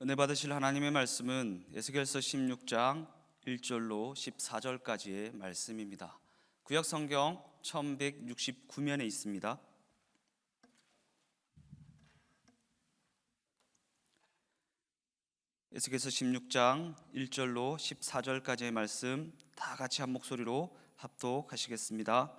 은혜 받으실 하나님의 말씀은 에스겔서 16장 1절로 14절까지의 말씀입니다. 구약 성경 1169면에 있습니다. 에스겔서 16장 1절로 14절까지의 말씀 다 같이 한 목소리로 합독하시겠습니다.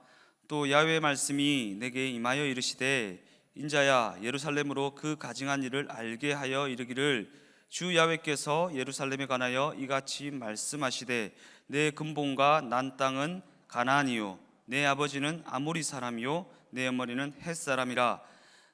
또 야훼의 말씀이 내게 임하여 이르시되 인자야, 예루살렘으로 그 가증한 일을 알게 하여 이르기를 주 야훼께서 예루살렘에 관하여 이같이 말씀하시되 내 근본과 난 땅은 가나안이요 내 아버지는 아모리 사람이요 내 어머니는 헷 사람이라.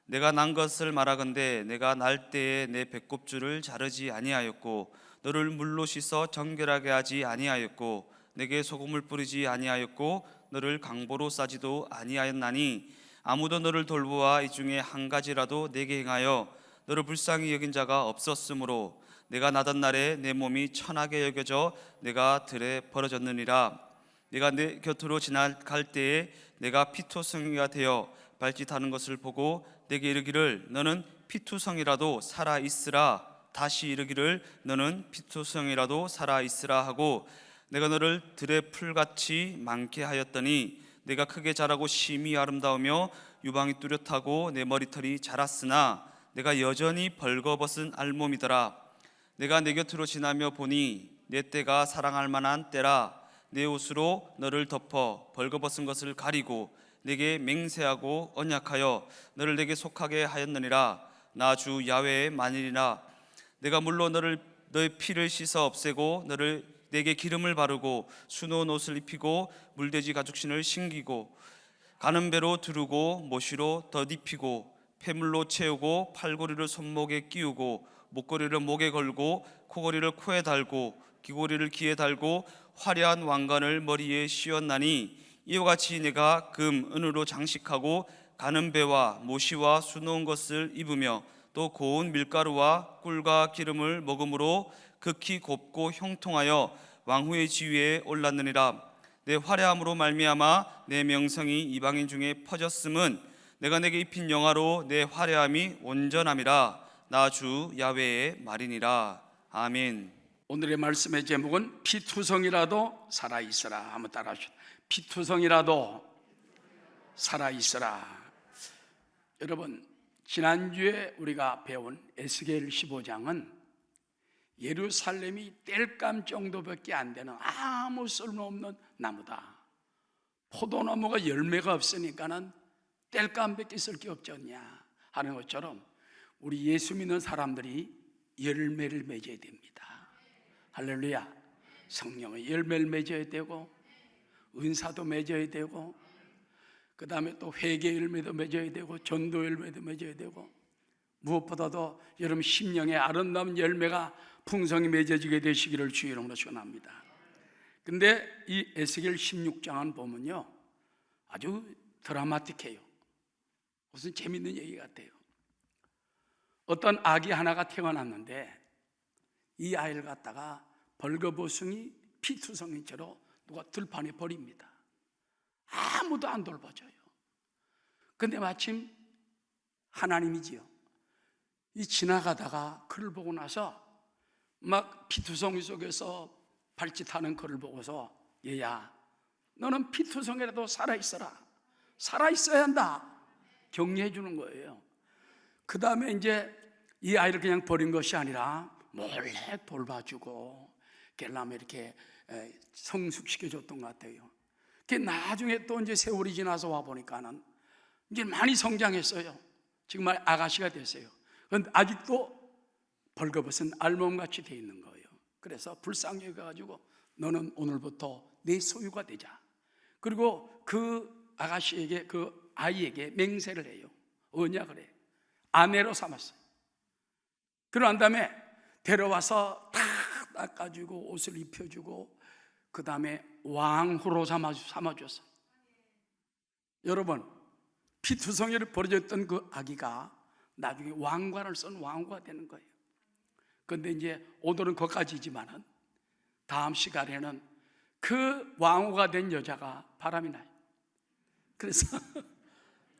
내가 난 것을 말하건대 내가 날 때에 내 배꼽줄을 자르지 아니하였고 너를 물로 씻어 정결하게 하지 아니하였고 내게 소금을 뿌리지 아니하였고 너를 강보로 싸지도 아니하였나니 아무도 너를 돌보아 이 중에 한 가지라도 내게 행하여 너를 불쌍히 여긴 자가 없었으므로 내가 나던 날에 내 몸이 천하게 여겨져 내가 들에 버려졌느니라. 내가 내 곁으로 지나갈 때에 내가 피토성이가 되어 발짓하는 것을 보고 내게 이르기를 너는 피투성이라도 살아 있으라. 다시 이르기를 너는 피투성이라도 살아 있으라 하고 내가 너를 들의 풀같이 많게 하였더니 내가 크게 자라고 심히 아름다우며 유방이 뚜렷하고 내 머리털이 자랐으나 내가 여전히 벌거벗은 알몸이더라. 내가 내 곁으로 지나며 보니 내 때가 사랑할 만한 때라. 내 옷으로 너를 덮어 벌거벗은 것을 가리고 내게 맹세하고 언약하여 너를 내게 속하게 하였느니라. 나 주 야훼의 만일이나 내가 물로 너의 피를 씻어 없애고 너를 내게 기름을 바르고 수놓은 옷을 입히고 물돼지 가죽신을 신기고 가는 배로 두르고 모시로 덧입히고 폐물로 채우고 팔고리를 손목에 끼우고 목걸이를 목에 걸고 코걸이를 코에 달고 귀고리를 귀에 달고 화려한 왕관을 머리에 씌웠나니 이와 같이 내가 금, 은으로 장식하고 가는 배와 모시와 수놓은 것을 입으며 또 고운 밀가루와 꿀과 기름을 먹음으로 극히 곱고 형통하여 왕후의 지위에 올랐느니라. 내 화려함으로 말미암아 내 명성이 이방인 중에 퍼졌음은 내가 내게 입힌 영화로 내 화려함이 온전함이라. 나 주 야훼의 말이니라. 아멘. 오늘의 말씀의 제목은 피투성이라도 살아있으라. 한번 따라하시죠. 피투성이라도 살아있으라. 여러분, 지난주에 우리가 배운 에스겔 15장은 예루살렘이 땔감 정도밖에 안 되는 아무 쓸모없는 나무다. 포도나무가 열매가 없으니까는 땔감밖에 쓸 게 없잖냐 하는 것처럼 우리 예수 믿는 사람들이 열매를 맺어야 됩니다. 할렐루야. 성령의 열매를 맺어야 되고 은사도 맺어야 되고 그 다음에 또 회개 열매도 맺어야 되고 전도 열매도 맺어야 되고 무엇보다도 여러분 심령의 아름다운 열매가 풍성히 맺어지게 되시기를 주의 이름으로 축원합니다. 근데 이 에스겔 16장은 보면요 아주 드라마틱해요. 무슨 재밌는 얘기 같아요. 어떤 아기 하나가 태어났는데 이 아이를 갖다가 벌거벗은이 피투성이처럼 누가 들판에 버립니다. 아무도 안 돌봐줘요. 근데 마침 하나님이지요. 이 지나가다가 그를 보고 나서 막 피투성이 속에서 발짓하는 그를 보고서 얘야 너는 피투성이라도 살아있어라. 살아있어야 한다. 격려해 주는 거예요. 그 다음에 이제 이 아이를 그냥 버린 것이 아니라 몰래 돌봐주고 겔람에 이렇게 성숙시켜줬던 것 같아요. 나중에 또 이제 세월이 지나서 와 보니까는 이제 많이 성장했어요. 지금 아가씨가 됐어요. 그런데 아직도 벌거벗은 알몸같이 돼 있는 거예요. 그래서 불쌍히 여겨가지고 너는 오늘부터 내 소유가 되자. 그리고 그 아가씨에게 그 아이에게 맹세를 해요. 언약을 해요. 아내로 삼았어요. 그러고 다음에 데려와서 다 닦아주고 옷을 입혀주고 그 다음에 왕후로 삼아줬어요. 여러분 피투성이를 버려졌던 그 아기가 나중에 왕관을 쓴 왕후가 되는 거예요. 그런데 이제 오늘은 거기까지지만은 다음 시간에는 그 왕후가 된 여자가 바람이 나요. 그래서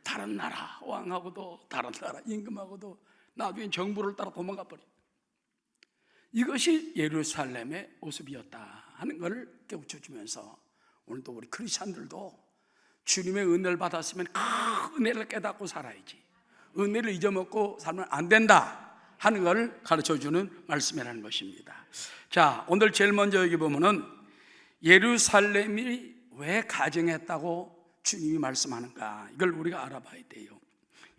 다른 나라 왕하고도 다른 나라 임금하고도 나중에 정부를 따라 도망가 버려요. 이것이 예루살렘의 모습이었다 하는 것을 깨우쳐주면서 오늘도 우리 크리스찬들도 주님의 은혜를 받았으면 그 은혜를 깨닫고 살아야지, 은혜를 잊어먹고 살면 안 된다 하는 것을 가르쳐주는 말씀이라는 것입니다. 자, 오늘 제일 먼저 여기 보면은 예루살렘이 왜 가증했다고 주님이 말씀하는가, 이걸 우리가 알아봐야 돼요.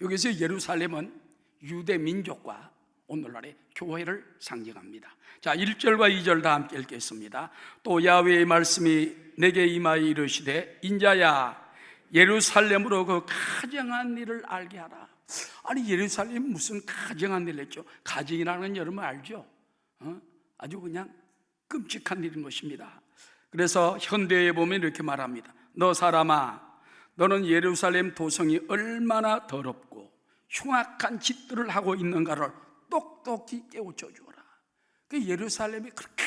여기서 예루살렘은 유대 민족과 오늘날의 교회를 상징합니다. 자, 1절과 2절 다 함께 읽겠습니다. 또 야훼의 말씀이 내게 임하여 이르시되 인자야 예루살렘으로 그 가증한 일을 알게 하라. 아니, 예루살렘이 무슨 가증한 일을 했죠? 가증이라는 건 여러분 알죠? 아주 그냥 끔찍한 일인 것입니다. 그래서 현대에 보면 이렇게 말합니다. 너 사람아, 너는 예루살렘 도성이 얼마나 더럽고 흉악한 짓들을 하고 있는가를 똑똑히 깨우쳐 주어라. 그 예루살렘이 그렇게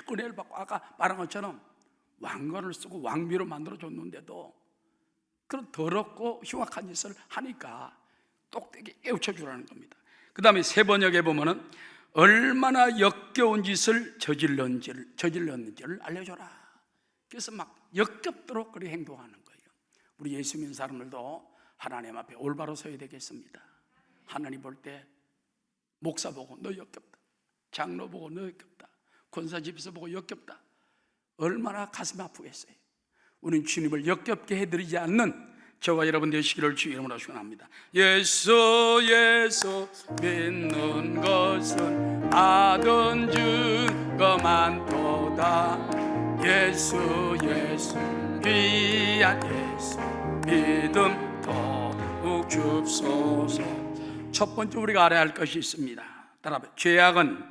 은혜를 받고 아까 말한 것처럼 왕관을 쓰고 왕비로 만들어 줬는데도 그런 더럽고 흉악한 짓을 하니까 똑똑히 깨우쳐 주라는 겁니다. 그 다음에 세 번역에 보면은 얼마나 역겨운 짓을 저질렀는지를 알려줘라. 그래서 막 역겹도록 그렇게 행동하는 거예요. 우리 예수 믿는 사람들도 하나님 앞에 올바로 서야 되겠습니다. 하나님 볼 때 목사 보고 너 역겹다, 장로 보고 너 역겹다, 권사집에서 보고 역겹다, 얼마나 가슴 아프겠어요. 우리는 주님을 역겹게 해드리지 않는 저와 여러분 되시기를 주 이름으로 축원합니다. 예수 믿는 것은 아든 증거 많도다. 예수 귀한 예수 믿음 더욱 줍소서. 첫 번째 우리가 알아야 할 것이 있습니다. 따라합니다. 죄악은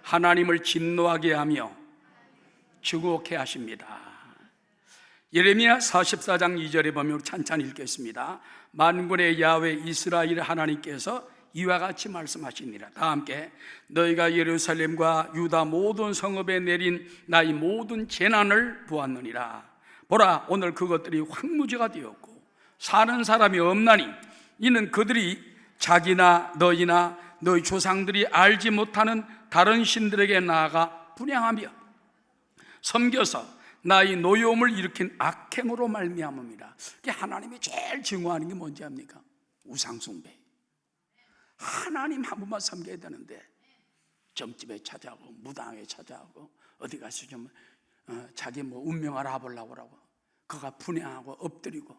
하나님을 진노하게 하며 주곡해 하십니다. 예레미야 44장 2절에 보면 찬찬히 읽겠습니다. 만군의 야훼 이스라엘 하나님께서 이와 같이 말씀하시니라. 다 함께 너희가 예루살렘과 유다 모든 성읍에 내린 나의 모든 재난을 보았느니라. 보라, 오늘 그것들이 황무지가 되었고 사는 사람이 없나니 이는 그들이 자기나 너희나 너희 조상들이 알지 못하는 다른 신들에게 나아가 분향하며 섬겨서 나의 노여움을 일으킨 악행으로 말미암음이라. 하나님이 제일 증오하는 게 뭔지 압니까? 우상숭배. 하나님 한 분만 섬겨야 되는데 점집에 찾아오고 무당에 찾아오고 어디 가서 좀 자기 뭐 운명 알아보려고 하고 그가 분향하고 엎드리고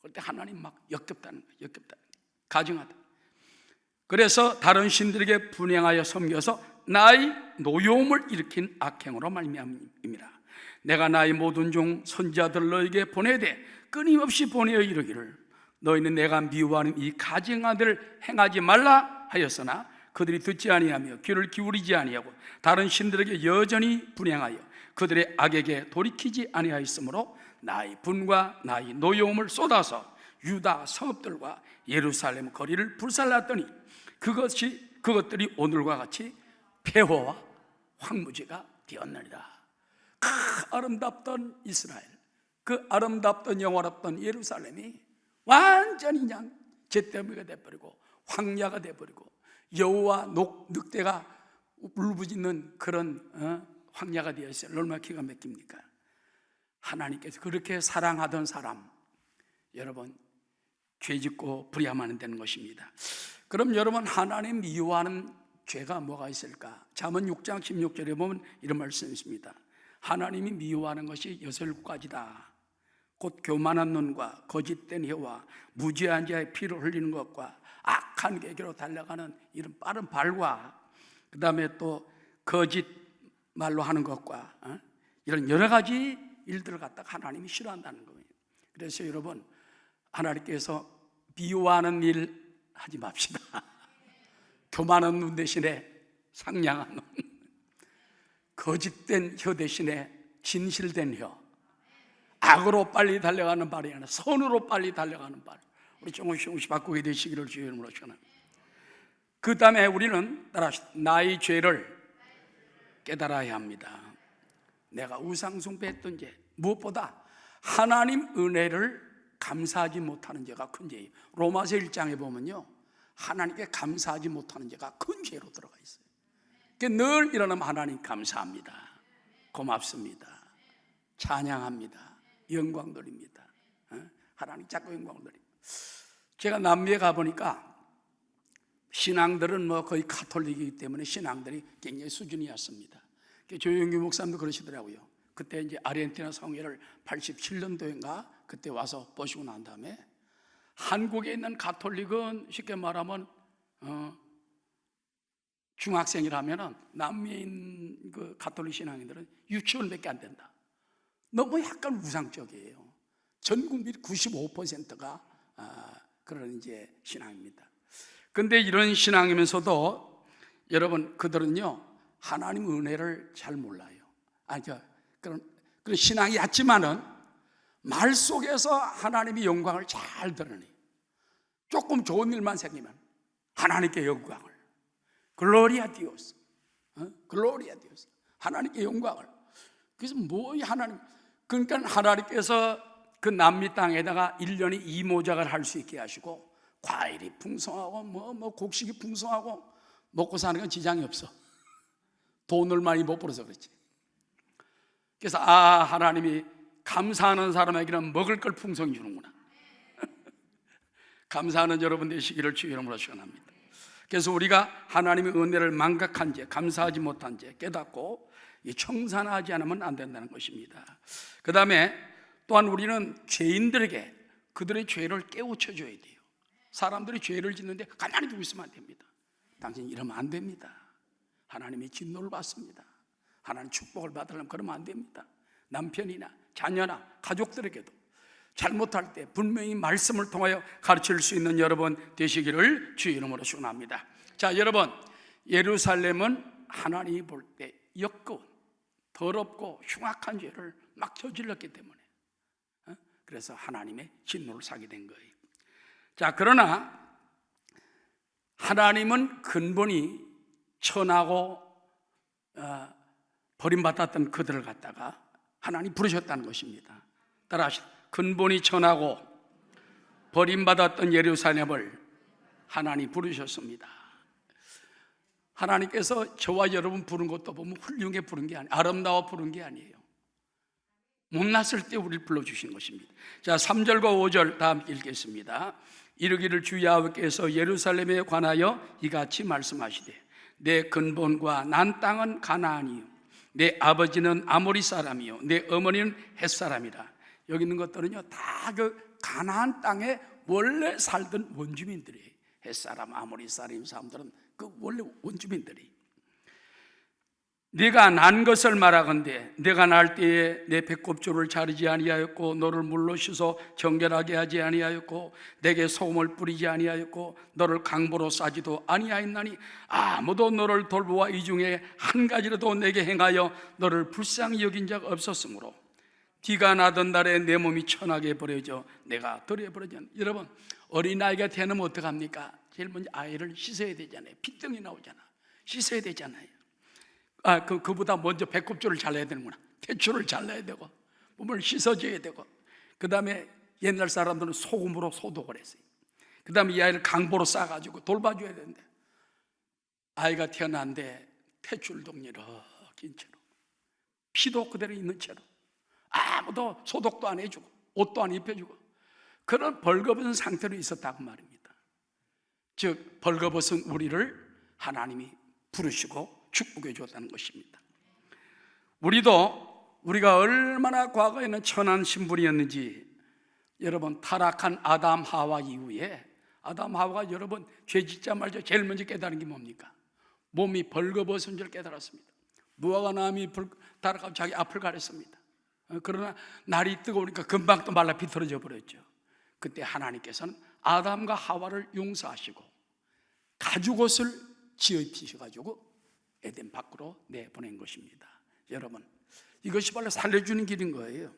그럴 때 하나님 막 역겹다는 거예요. 역겹다는 거예요. 가증하다. 그래서 다른 신들에게 분향하여 섬겨서 나의 노여움을 일으킨 악행으로 말미암음이라. 내가 나의 모든 종 선지자들 너에게 보내되 끊임없이 보내어 이르기를 너희는 내가 미워하는 이 가증한 일을 행하지 말라 하였으나 그들이 듣지 아니하며 귀를 기울이지 아니하고 다른 신들에게 여전히 분향하여 그들의 악에게 돌이키지 아니하였으므로 나의 분과 나의 노여움을 쏟아서 유다 성읍들과 예루살렘 거리를 불살랐더니 그것들이 오늘과 같이 폐허와 황무지가 되었느니라. 그 아름답던 이스라엘, 그 아름답던 영원했던 예루살렘이 완전히 그냥 잿더미가 돼버리고 황야가 돼버리고 여우와 늑대가 울부짖는 그런 황야가 되었어요. 얼마나 기가 막힙니까? 하나님께서 그렇게 사랑하던 사람, 여러분 죄짓고 불의하면 되는 것입니다. 그럼 여러분 하나님 미워하는 죄가 뭐가 있을까? 잠언 6장 16절에 보면 이런 말씀이 있습니다. 하나님이 미워하는 것이 6가지다. 곧 교만한 눈과 거짓된 혀와 무지한 자의 피를 흘리는 것과 악한 계기로 달려가는 이런 빠른 발과 그 다음에 또 거짓 말로 하는 것과 이런 여러 가지 일들을 갖다가 하나님이 싫어한다는 거예요. 그래서 여러분 하나님께서 미워하는 일 하지 맙시다. 교만한 눈 대신에 상냥한 눈, 거짓된 혀 대신에 진실된 혀, 악으로 빨리 달려가는 발이 아니라 선으로 빨리 달려가는 발, 우리 조금씩 바꾸게 되시기를 주의 이름으로 축원합니다. 그 다음에 우리는 따라합시다. 나의 죄를 깨달아야 합니다. 내가 우상숭배했던 죄, 무엇보다 하나님 은혜를 감사하지 못하는 죄가 큰 죄예요. 로마서 1장에 보면요, 하나님께 감사하지 못하는 죄가 큰 죄로 들어가 있어요. 늘 일어나면 하나님 감사합니다, 고맙습니다, 찬양합니다, 영광 돌립니다. 하나님 자꾸 영광 돌립니다. 제가 남미에 가보니까 신앙들은 뭐 거의 가톨릭이기 때문에 신앙들이 굉장히 수준이 얕습니다. 조영규 목사님도 그러시더라고요. 그때 이제 아르헨티나 성회를 87년도인가 그때 와서 보시고 난 다음에 한국에 있는 가톨릭은 쉽게 말하면 중학생이라면은 남미에 있는 그 가톨릭 신앙인들은 유치원밖에 안 된다. 너무 약간 우상적이에요. 전 국민 95%가 그런 이제 신앙입니다. 근데 이런 신앙이면서도 여러분 그들은요 하나님 은혜를 잘 몰라요. 그런 신앙이 얕지만은 말 속에서 하나님의 영광을 잘 드러내요. 조금 좋은 일만 생기면 하나님께 영광을, 글로리아 디오스, 글로리아 디오스, 하나님께 영광을. 그래서 하나님, 그러니까 하나님께서 그 남미 땅에다가 1년에 이모작을 할 수 있게 하시고 과일이 풍성하고 뭐 곡식이 풍성하고 먹고 사는 건 지장이 없어. 돈을 많이 못 벌어서 그렇지. 그래서 하나님이 감사하는 사람에게는 먹을 걸 풍성히 주는구나. 감사하는 여러분 되시기를 주의 이름으로 축원합니다. 그래서 우리가 하나님의 은혜를 망각한 죄, 감사하지 못한 죄 깨닫고 청산하지 않으면 안 된다는 것입니다. 그 다음에 또한 우리는 죄인들에게 그들의 죄를 깨우쳐 줘야 돼요. 사람들이 죄를 짓는데 가만히 두고 있으면 안 됩니다. 당신 이러면 안 됩니다. 하나님의 진노를 받습니다. 하나님 축복을 받으려면 그러면 안 됩니다. 남편이나 자녀나 가족들에게도 잘못할 때 분명히 말씀을 통하여 가르칠 수 있는 여러분 되시기를 주의 이름으로 축원합니다. 자, 여러분, 예루살렘은 하나님이 볼 때 역겨운, 더럽고 흉악한 죄를 막 저질렀기 때문에 그래서 하나님의 진노를 사게 된 거예요. 자, 그러나 하나님은 근본이 천하고 버림받았던 그들을 갖다가 하나님 부르셨다는 것입니다. 따라하시죠. 근본이 천하고 버림받았던 예루살렘을 하나님 부르셨습니다. 하나님께서 저와 여러분 부른 것도 보면 훌륭해 부른 게 아니에요. 아름다워 부른 게 아니에요. 못났을 때 우리를 불러주신 것입니다. 자, 3절과 5절 다 함께 읽겠습니다. 이르기를 주 여호와께서 예루살렘에 관하여 이같이 말씀하시되 내 근본과 난 땅은 가나안이요 내 아버지는 아모리 사람이요 내 어머니는 헷 사람이라. 여기 있는 것들은요 다 그 가나안 땅에 원래 살던 원주민들이에요. 헷 사람, 아모리 사람들은 그 원래 원주민들이. 네가 난 것을 말하건대 내가 날 때에 내 배꼽조를 자르지 아니하였고 너를 물로 씻어 정결하게 하지 아니하였고 내게 소금을 뿌리지 아니하였고 너를 강보로 싸지도 아니하였나니 아무도 너를 돌보아 이 중에 한 가지라도 내게 행하여 너를 불쌍히 여긴 적 없었으므로 비가 나던 날에 내 몸이 천하게 버려져 내가 들에 버려져. 여러분, 어린아이가 태어나면 어떡합니까? 제일 먼저 아이를 씻어야 되잖아요. 피덩이 나오잖아. 씻어야 되잖아요. 그보다 먼저 배꼽줄을 잘라야 되는구나. 대추를 잘라야 되고 몸을 씻어줘야 되고, 그 다음에 옛날 사람들은 소금으로 소독을 했어요. 그 다음에 이 아이를 강보로 싸가지고 돌봐줘야 되는데 아이가 태어났는데 탯줄도 이렇게 채로 피도 그대로 있는 채로 아무도 소독도 안 해주고 옷도 안 입혀주고 그런 벌거벗은 상태로 있었다고 말입니다. 즉 벌거벗은 우리를 하나님이 부르시고 축복해 주었다는 것입니다. 우리가 얼마나 과거에는 천한 신분이었는지, 여러분 타락한 아담 하와 이후에 아담 하와가 여러분 죄 짓자마자 제일 먼저 깨달은 게 뭡니까? 몸이 벌거벗은 줄 깨달았습니다. 무화과 나무이 타락하고 자기 앞을 가렸습니다. 그러나 날이 뜨거우니까 금방 또 말라 비틀어져 버렸죠. 그때 하나님께서는 아담과 하와를 용서하시고 가죽옷을 지어 입히셔가지고 에덴 밖으로 내보낸 것입니다. 여러분, 이것이 바로 살려주는 길인 거예요.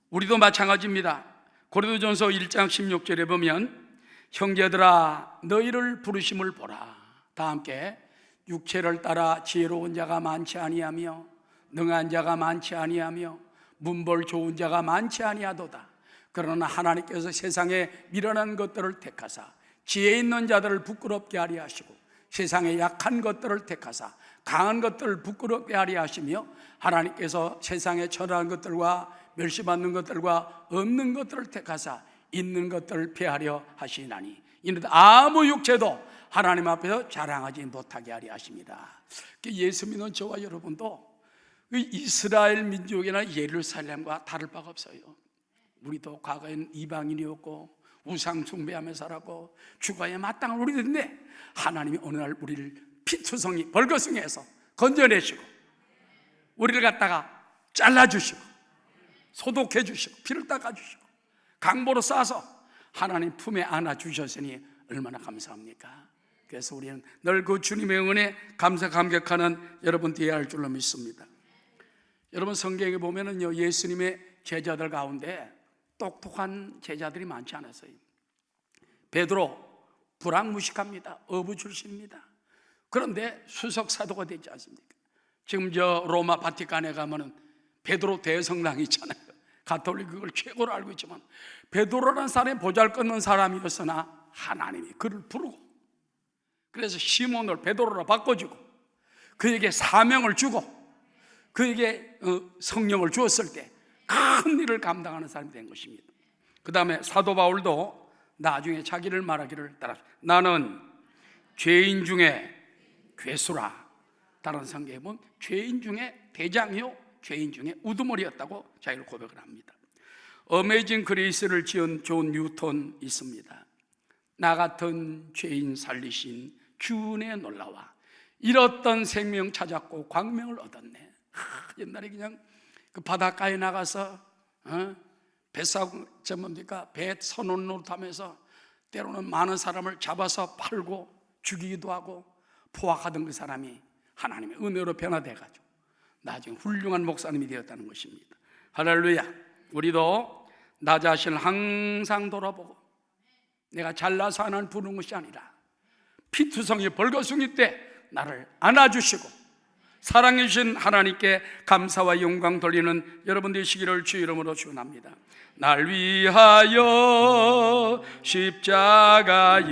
우리도 마찬가지입니다. 고린도전서 1장 16절에 보면 형제들아 너희를 부르심을 보라. 다 함께 육체를 따라 지혜로운 자가 많지 아니하며 능한 자가 많지 아니하며 문벌 좋은 자가 많지 아니하도다. 그러나 하나님께서 세상에 미련한 것들을 택하사 지혜 있는 자들을 부끄럽게 하려 하시고 세상의 약한 것들을 택하사 강한 것들을 부끄럽게 하려 하시며, 하나님께서 세상의 천한 것들과 멸시받는 것들과 없는 것들을 택하사 있는 것들을 피하려 하시나니 이는 아무 육체도 하나님 앞에서 자랑하지 못하게 하려 하십니다. 예수 믿는 저와 여러분도 이스라엘 민족이나 예루살렘과 다를 바가 없어요. 우리도 과거에는 이방인이었고 우상 숭배하며 살았고 죽어야 마땅한 우리들인데, 하나님이 어느 날 우리를 피투성이 벌거숭이에서 건져내시고 우리를 갖다가 잘라주시고 소독해 주시고 피를 닦아주시고 강보로 싸서 하나님 품에 안아주셨으니 얼마나 감사합니까? 그래서 우리는 늘 그 주님의 은혜에 감사감격하는 여러분 되어야 할 줄로 믿습니다. 여러분, 성경에 보면은요, 예수님의 제자들 가운데 똑똑한 제자들이 많지 않았어요. 베드로 불황무식합니다. 어부 출신입니다. 그런데 수석 사도가 되지 않습니까? 지금 저 로마 바티칸에 가면은 베드로 대성당이 있잖아요. 가톨릭 그걸 최고로 알고 있지만, 베드로라는 사람이 보잘것없는 사람이었으나 하나님이 그를 부르고, 그래서 시몬을 베드로로 바꿔주고 그에게 사명을 주고 그에게 성령을 주었을 때 큰 일을 감당하는 사람이 된 것입니다. 그 다음에 사도 바울도 나중에 자기를 말하기를 따라 나는 죄인 중에 괴수라. 다른 성경에 보면 죄인 중에 대장이요 죄인 중에 우두머리였다고 자기를 고백을 합니다. 어메이징 그레이스를 지은 존 뉴턴 있습니다. 나 같은 죄인 살리신 주은혜 놀라와 잃었던 생명 찾았고 광명을 얻었네. 옛날에 그냥 그 바닷가에 나가서 뱃사고 배 선원 노릇하면서 때로는 많은 사람을 잡아서 팔고 죽이기도 하고 포악하던 그 사람이 하나님의 은혜로 변화돼가지고 나중에 훌륭한 목사님이 되었다는 것입니다. 할렐루야. 우리도 나 자신을 항상 돌아보고 내가 잘나서 하나님 부르는 것이 아니라 피투성이 벌거숭이 때 나를 안아주시고 사랑해 주신 하나님께 감사와 영광 돌리는 여러분 되시기를 주 이름으로 축원합니다. 날 위하여 십자가에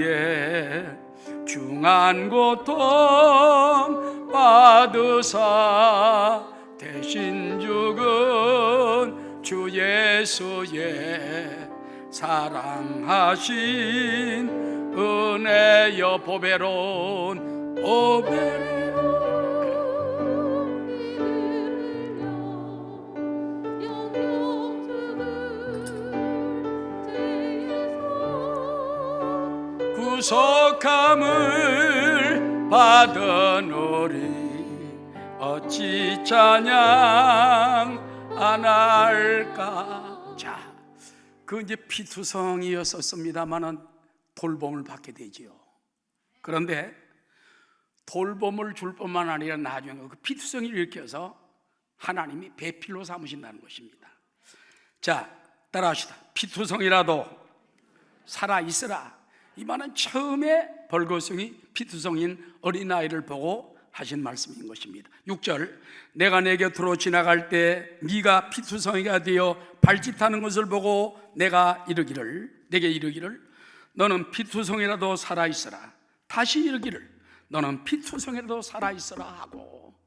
중한 고통 받으사 대신 죽은 주 예수의 사랑하신 은혜여 보배로운 구속함을 받은 우리 어찌 찬양 안 할까. 자, 그 이제 피투성이었었습니다만은 돌봄을 받게 되지요. 그런데 돌봄을 줄 뿐만 아니라 나중에 그 피투성이를 일으켜서 하나님이 배필로 삼으신다는 것입니다. 자, 따라합시다. 피투성이라도 살아있으라. 이 말은 처음에 벌거숭이 피투성인 어린아이를 보고 하신 말씀인 것입니다. 6절, 내가 내 곁으로 지나갈 때 네가 피투성이가 되어 발짓하는 것을 보고 내가 내게 이르기를 너는 피투성이라도 살아있으라. 다시 이르기를 너는 피투성이라도 살아있으라 하고.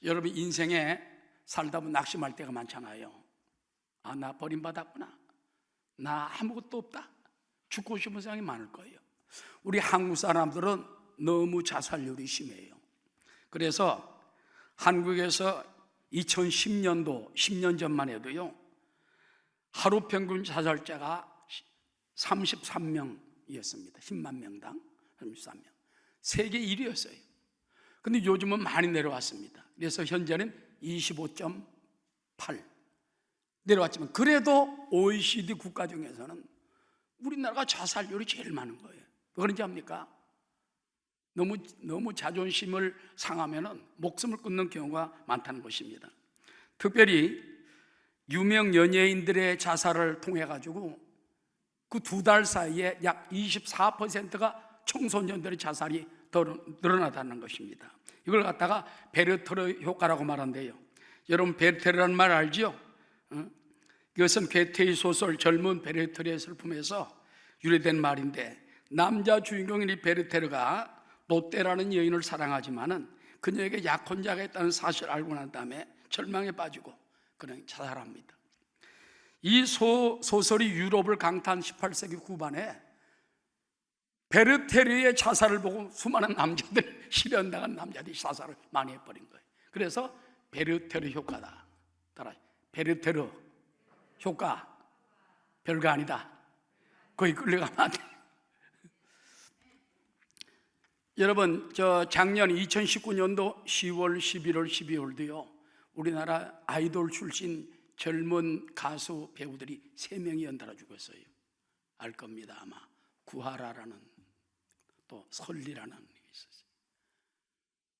여러분 인생에 살다 보면 낙심할 때가 많잖아요. 아, 나 버림받았구나, 나 아무것도 없다, 죽고 싶은 생각이 많을 거예요. 우리 한국 사람들은 너무 자살률이 심해요. 그래서 한국에서 2010년도 10년 전만 해도요, 하루 평균 자살자가 33명이었습니다. 10만 명당 33명. 세계 1위였어요. 근데 요즘은 많이 내려왔습니다. 그래서 현재는 25.8 내려왔지만, 그래도 OECD 국가 중에서는 우리나라가 자살률이 제일 많은 거예요. 왜 그런지 압니까? 너무 자존심을 상하면은 목숨을 끊는 경우가 많다는 것입니다. 특별히 유명 연예인들의 자살을 통해 가지고 그 2달 사이에 약 24%가 청소년들의 자살이 더 늘어나다는 것입니다. 이걸 갖다가 베르테르 효과라고 말한대요. 여러분 베르테르라는 말 알죠? 이것은 괴테의 소설 젊은 베르테르의 슬픔에서 유래된 말인데, 남자 주인공인 이 베르테르가 롯데라는 여인을 사랑하지만은 그녀에게 약혼자가 있다는 사실을 알고 난 다음에 절망에 빠지고 그는 자살합니다. 이 소설이 유럽을 강타한 18세기 후반에 베르테르의 자살을 보고 수많은 남자들, 실현당한 남자들이 자살을 많이 해버린 거예요. 그래서 베르테르 효과다. 따라 베르테르 효과 별거 아니다. 거기 끌려가면 안 돼. 여러분, 저 작년 2019년도 10월, 11월, 12월도요 우리나라 아이돌 출신 젊은 가수 배우들이 3명이 연달아 죽었어요. 알 겁니다. 아마 구하라라는 또 설리라는 게 있었어요.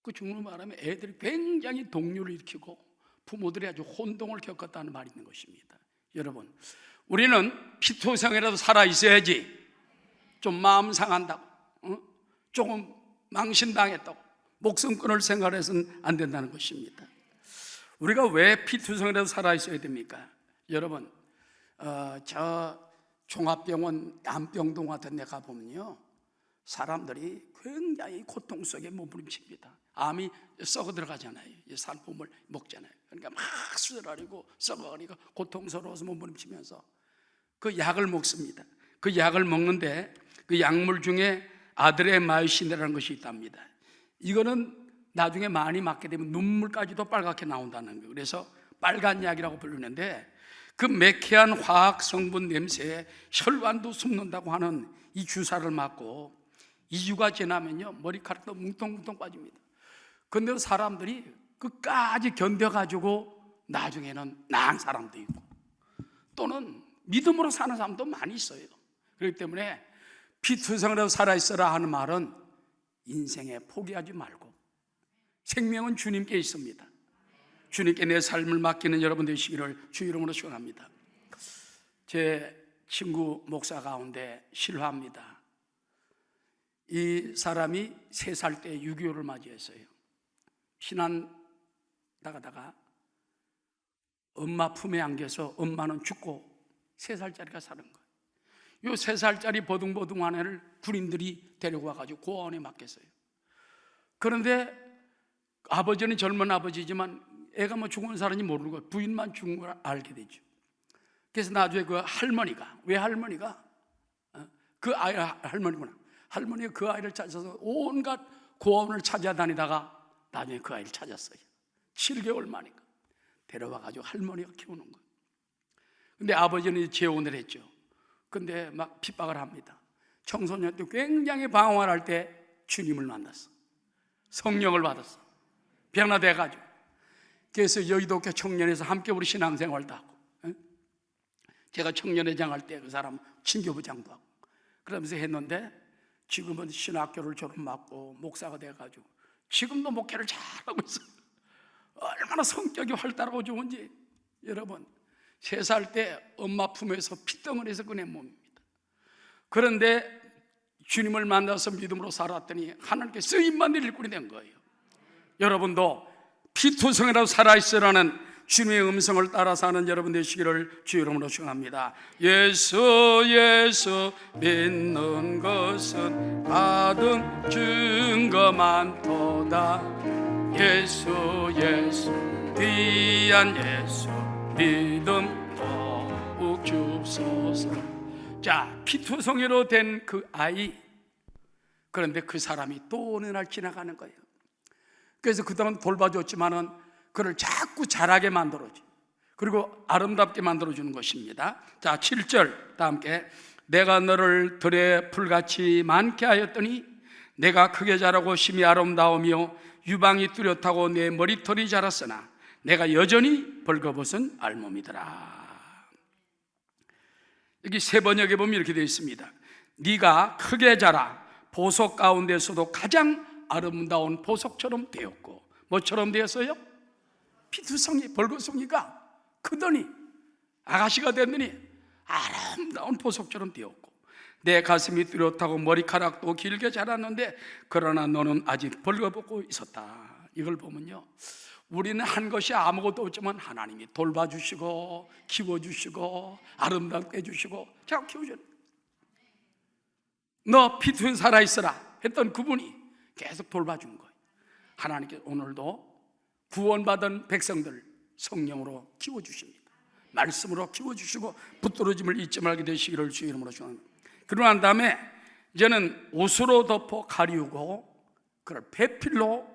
그 중으로 말하면 애들이 굉장히 동요를 일으키고 부모들이 아주 혼동을 겪었다는 말이 있는 것입니다. 여러분, 우리는 피투성이라도 살아있어야지. 좀 마음 상한다고, 조금 망신당했다고 목숨 끊을 생각을 해서는 안 된다는 것입니다. 우리가 왜 피투성이라도 살아있어야 됩니까? 여러분, 저 종합병원 남병동 같은 데 가보면요 사람들이 굉장히 고통 속에 몸부림칩니다. 암이 썩어 들어가잖아요. 살포물 먹잖아요. 그러니까 막 수술하려고 썩어가니까 고통스러워서 몸부림치면서 그 약을 먹습니다. 그 약을 먹는데 그 약물 중에 아드레마이신이라는 것이 있답니다. 이거는 나중에 많이 맞게 되면 눈물까지도 빨갛게 나온다는 거예요. 그래서 빨간 약이라고 부르는데 그 매캐한 화학 성분 냄새에 혈관도 숨는다고 하는 이 주사를 맞고 2주가 지나면요 머리카락도 뭉텅뭉텅 빠집니다. 그런데 사람들이 끝까지 견뎌가지고 나중에는 나은 사람도 있고 또는 믿음으로 사는 사람도 많이 있어요. 그렇기 때문에 피투성이라도 살아있어라 하는 말은 인생에 포기하지 말고 생명은 주님께 있습니다. 주님께 내 삶을 맡기는 여러분 되시기를 주 이름으로 축원합니다. 제 친구 목사 가운데 실화입니다. 이 사람이 3살 때 6.25를 맞이했어요. 신안 나가다가 엄마 품에 안겨서 엄마는 죽고 3살짜리가 사는 거예요. 이 3살짜리 버둥버둥한 애를 군인들이 데리고 와가지고 고아원에 맡겼어요. 그런데 아버지는 젊은 아버지지만 애가 뭐 죽은 사람인지 모르는 거예요. 부인만 죽은 걸 알게 되죠. 그래서 나중에 그 할머니가, 왜 할머니가? 그 아이 할머니구나. 할머니가 그 아이를 찾아서 온갖 고아원을 찾아다니다가 나중에 그 아이를 찾았어요. 7개월 만인가 데려와가지고 할머니가 키우는 거예요. 근데 아버지는 재혼을 했죠. 근데 막 핍박을 합니다. 청소년 때 굉장히 방황을 할 때 주님을 만났어. 성령을 받았어. 변화돼가지고. 그래서 여의도교 청년에서 함께 우리 신앙생활도 하고, 제가 청년회장 할 때 그 사람 친교부장도 하고 그러면서 했는데 지금은 신학교를 졸업하고 목사가 돼가지고 지금도 목회를 잘하고 있어요. 얼마나 성격이 활달하고 좋은지. 여러분, 3살 때 엄마 품에서 피덩어리에서 꺼낸 몸입니다. 그런데 주님을 만나서 믿음으로 살았더니 하나님께 쓰임받는 일꾼이 된 거예요. 여러분도 피투성이라도 살아있으라는 주님의 음성을 따라 사는 여러분 되시기를 주 이름으로 축원합니다. 예수 예수 믿는 것은 받은 증거 많도다. 예수 예수 귀한 예수 믿음 더욱 줍소서. 자, 피투성이로 된 그 아이, 그런데 그 사람이 또 어느 날 지나가는 거예요. 그래서 그동안 돌봐줬지만은 그를 자꾸 자라게 만들어줘. 그리고 아름답게 만들어주는 것입니다. 자, 7절 다 함께. 내가 너를 들에 풀같이 많게 하였더니 내가 크게 자라고 심히 아름다우며 유방이 뚜렷하고 내 머리털이 자랐으나 내가 여전히 벌거벗은 알몸이더라. 여기 세 번역에 보면 이렇게 되어 있습니다. 네가 크게 자라 보석 가운데서도 가장 아름다운 보석처럼 되었고. 뭐처럼 되었어요? 피투성이, 벌거숭이가 크더니 아가씨가 됐더니 아름다운 보석처럼 되었고 내 가슴이 뚜렷하고 머리카락도 길게 자랐는데 그러나 너는 아직 벌거벗고 있었다. 이걸 보면요, 우리는 한 것이 아무것도 없지만 하나님이 돌봐주시고 키워주시고 아름답게 해주시고 잘 키워줘요. 너 피투에 살아있어라 했던 그분이 계속 돌봐준 거예요. 하나님께 오늘도 구원받은 백성들 성령으로 키워주십니다. 말씀으로 키워주시고 붙들어짐을 잊지 말게 되시기를 주 이름으로 축원합니다. 그러고 난 다음에 이제는 옷으로 덮어 가리우고 그걸 배필로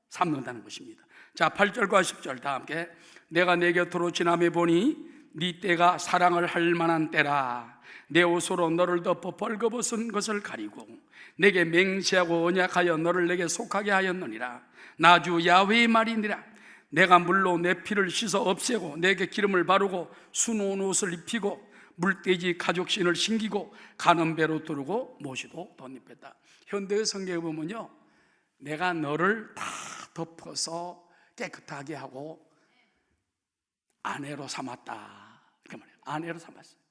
삼는다는 것입니다. 자, 8절과 10절 다 함께. 내가 내 곁으로 지나며 보니 네 때가 사랑을 할 만한 때라. 내 옷으로 너를 덮어 벌거벗은 것을 가리고 내게 맹세하고 언약하여 너를 내게 속하게 하였느니라. 나 주 야훼의 말이니라. 내가 물로 내 피를 씻어 없애고 내게 기름을 바르고 수놓은 옷을 입히고 물돼지 가죽신을 신기고 가는 배로 두르고 모시도 덧입혔다. 현대의 성경에 보면요, 내가 너를 다 덮어서 깨끗하게 하고 아내로 삼았다 이렇게 말해요. 아내로 삼았어요.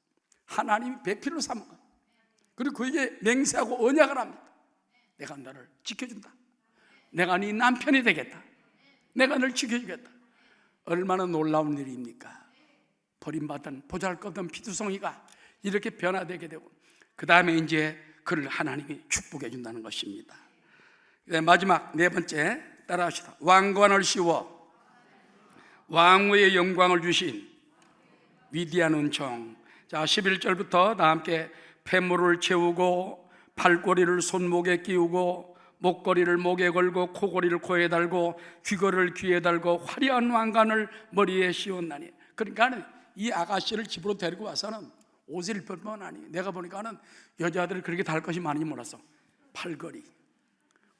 하나님이 배필로 삼은 거예요. 그리고 그에게 맹세하고 언약을 합니다. 내가 너를 지켜준다. 내가 네 남편이 되겠다. 내가 너를 지켜주겠다. 얼마나 놀라운 일입니까? 버림받은 보잘것없는 피투성이가 이렇게 변화되게 되고 그 다음에 이제 그를 하나님이 축복해 준다는 것입니다. 마지막 네 번째 따라하시다. 왕관을 씌워 왕후의 영광을 주신 위대한 은총. 자, 11절부터 다 함께. 폐물을 채우고 팔꼬리를 손목에 끼우고 목걸이를 목에 걸고 코걸이를 코에 달고 귀걸이를 귀에 달고 화려한 왕관을 머리에 씌웠나니. 그러니까 이 아가씨를 집으로 데리고 와서는 옷을 입을 뿐 아니에요. 내가 보니까는 여자들이 그렇게 달 것이 많이 몰랐어. 팔걸이,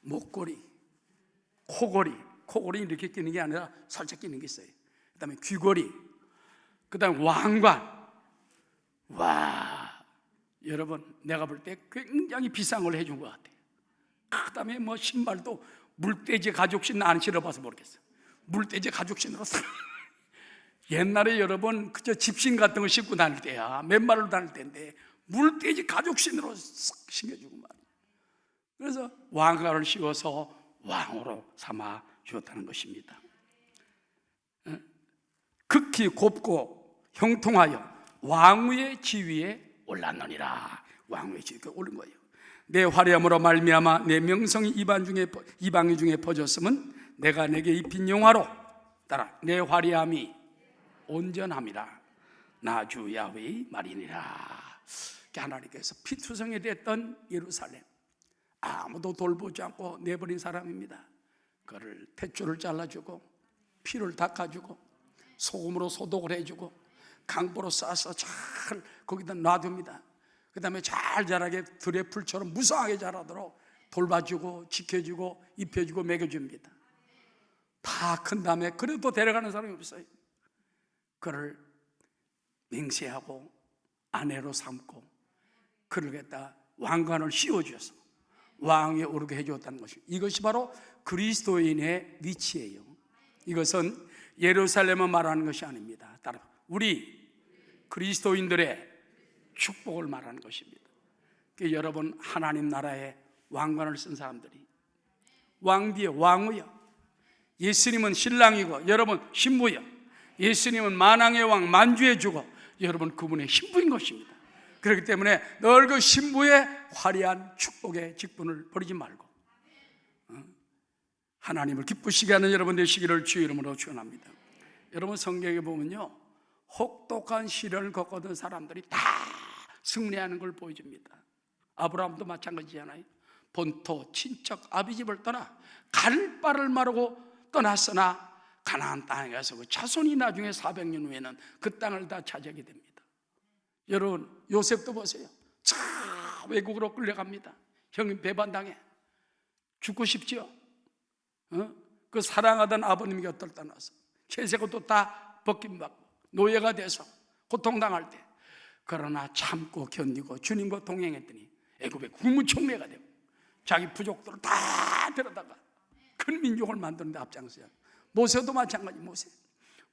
목걸이, 코걸이 이렇게 끼는 게 아니라 살짝 끼는 게 있어요. 그 다음에 귀걸이, 그 다음에 왕관. 와, 여러분, 내가 볼 때 굉장히 비싼 걸 해준 것 같아요. 그 다음에 뭐 신발도 물돼지 가죽신 안 신어봐서 모르겠어요. 물돼지 가죽신으로 싹. 옛날에 여러분 그저 집신 같은 거 신고 다닐 때야, 맨발로 다닐 때인데 물돼지 가죽신으로 싹 신겨주고 말이에요. 그래서 왕관을 씌워서 왕으로 삼아 주었다는 것입니다. 극히 곱고 형통하여 왕후의 지위에 올랐느니라. 왕후의 지위에 오른 거예요. 내 화려함으로 말미암아 내 명성이 이방인 중에 퍼졌음은 내가 내게 입힌 영화로 따라 내 화려함이 온전함이라. 나 주 야훼의 말이니라. 하나님께서 피투성이 됐던 예루살렘, 아무도 돌보지 않고 내버린 사람입니다. 그를 탯줄을 잘라주고 피를 닦아주고 소금으로 소독을 해주고 강보로 싸서 잘 거기다 놔둡니다. 그 다음에 잘 자라게 들의 풀처럼 무성하게 자라도록 돌봐주고 지켜주고 입혀주고 먹여줍니다. 다 큰 다음에 그래도 데려가는 사람이 없어요. 그를 맹세하고 아내로 삼고 그를 갖다 왕관을 씌워주어서 왕위에 오르게 해주었다는 것입니다. 이것이 바로 그리스도인의 위치예요. 이것은 예루살렘을 말하는 것이 아닙니다. 따라 우리 그리스도인들의 축복을 말하는 것입니다. 그러니까 여러분, 하나님 나라에 왕관을 쓴 사람들이 왕비요, 왕후요. 예수님은 신랑이고 여러분 신부요. 예수님은 만왕의 왕, 만주의 주고 여러분 그분의 신부인 것입니다. 그렇기 때문에 늘 그 신부의 화려한 축복의 직분을 버리지 말고 하나님을 기쁘시게 하는 여러분 되시기를 주 이름으로 축원합니다. 여러분, 성경에 보면요, 혹독한 시련을 겪었던 사람들이 다 승리하는 걸 보여줍니다. 아브라함도 마찬가지잖아요. 본토 친척 아비집을 떠나 갈 바를 마르고 떠났으나 가나안 땅에 가서 그 자손이 나중에 400년 후에는 그 땅을 다 차지하게 됩니다. 여러분, 요셉도 보세요. 차 외국으로 끌려갑니다. 형님 배반당해 죽고 싶지요. 그 사랑하던 아버님이 곁을 떠나서 세세것도 다 벗김받고 노예가 돼서 고통당할 때, 그러나 참고 견디고 주님과 동행했더니 애굽의 국무총리가 되고 자기 부족들을 다 데려다가 큰 민족을 만드는 데 앞장서요. 모세도 마찬가지.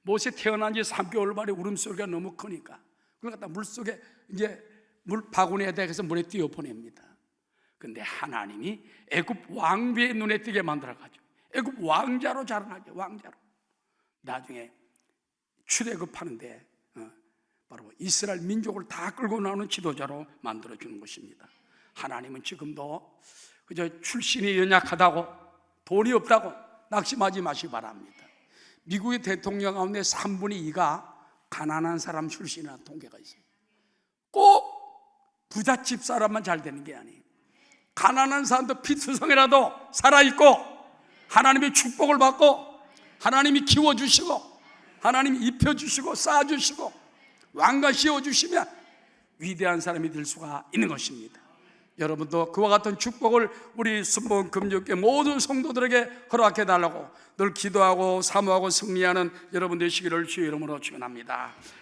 모세 태어난 지 3개월 만에 울음소리가 너무 크니까 그걸 갖다 물속에 이제 물 바구니에 대해서 물에 띄워 보냅니다. 근데 하나님이 애굽 왕비의 눈에 띄게 만들어가지고 애굽 왕자로 자라나게, 왕자로. 나중에 출애굽하는데 바로 이스라엘 민족을 다 끌고 나오는 지도자로 만들어주는 것입니다. 하나님은 지금도 그저 출신이 연약하다고, 돈이 없다고 낙심하지 마시기 바랍니다. 미국의 대통령 가운데 3분의 2가 가난한 사람 출신이라는 통계가 있어요. 꼭 부잣집 사람만 잘 되는 게 아니에요. 가난한 사람도 피투성이라도 살아있고 하나님의 축복을 받고 하나님이 키워주시고 하나님이 입혀주시고 쌓아주시고 왕가 씌워주시면 위대한 사람이 될 수가 있는 것입니다. 여러분도 그와 같은 축복을 우리 순복음 금요교회 모든 성도들에게 허락해 달라고 늘 기도하고 사모하고 승리하는 여러분 되시기를 주의 이름으로 축원합니다.